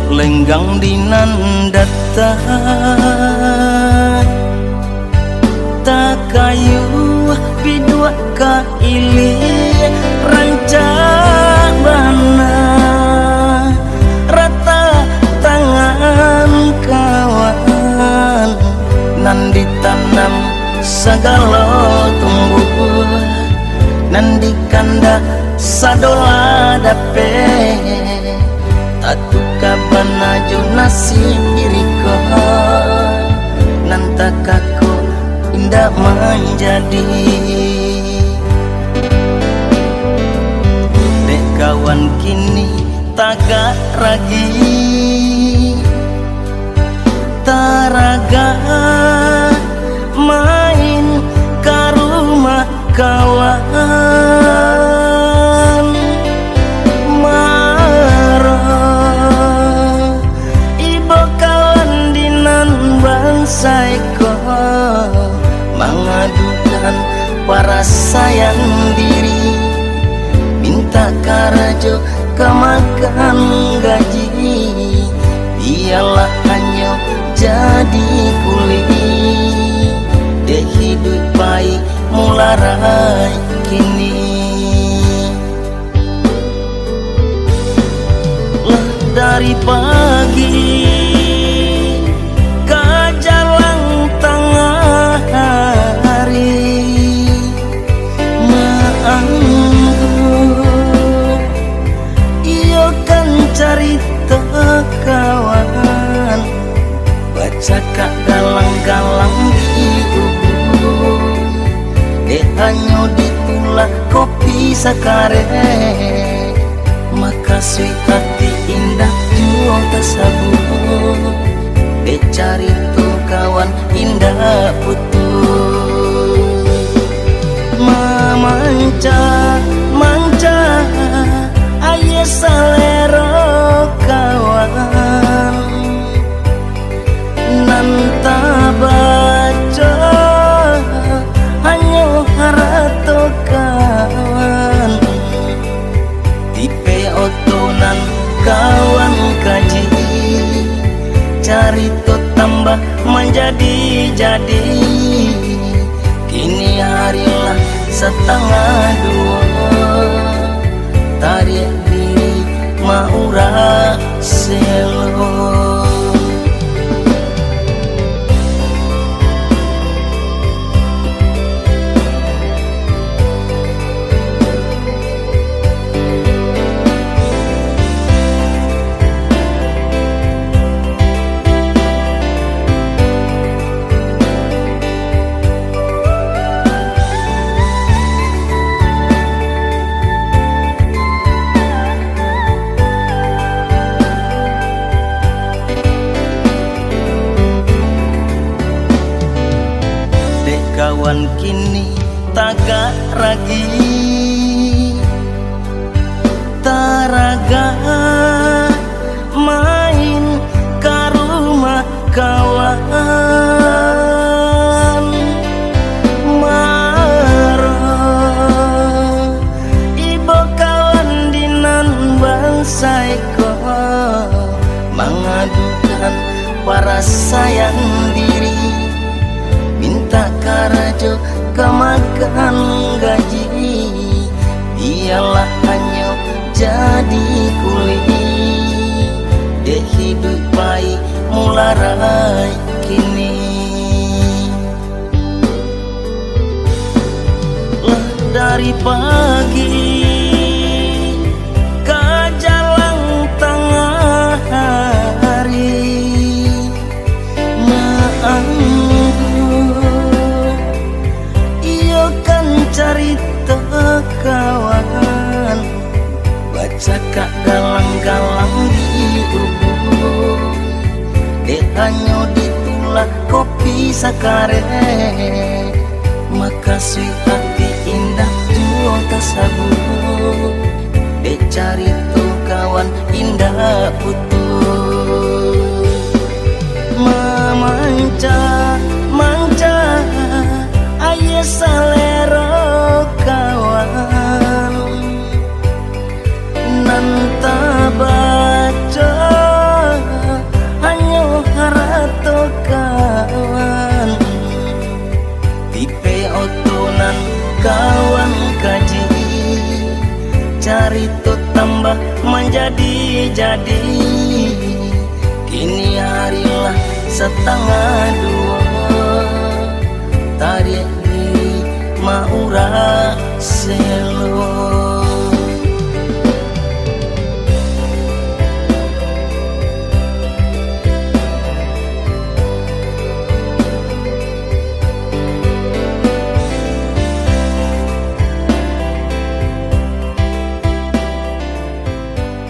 lenggang dinandata tak kayu bidua ka ili rancak bana rata tangan kawan nan ditanam segala tumbuh nan dikanda sadola dape tatu kabana jonasi diriko nan takako indah menjadi dek kawan kini tagak ragi taraga main ke rumah kawan marah ibu kawan dinan bangsaiko mengadukan para sayang diri minta karajo kemakan gaji biarlah hanya jadi kuli dek hidup baik mularai kini lah dari pagi ke jalan tengah hari maanggu iyo kan cerita kawan baca kak galang-galang ibu dek hanya ditulak kopi sakare maka sweet hati indah jual tersabut dek cari tuh kawan indah putus manca ayah salero kawan nanta baca hanya harato kawan tipe otonan kawan kaji cari to tambah menjadi kini harilah setengah dua tarik diri maura selo kawan kini tagak ragi taraga main ke rumah kawan marah ibu kawan dinan bangsaiko mengadukan para sayang diri minta karajo kemakan gaji biarlah hanya jadi kuli dek hidup baik mularai kini lah dari pagi ke jalan tengah hari cerita kawan baca kak galang-galang ibu dek hanya ditulak kopi sakare maka sweet hati indah jual tersabut dek cari tuh kawan indah putus manca ayah salero kawan nanta baca carito tambah menjadi-jadi. Kini harilah setengah dua, tarik diri maura selo.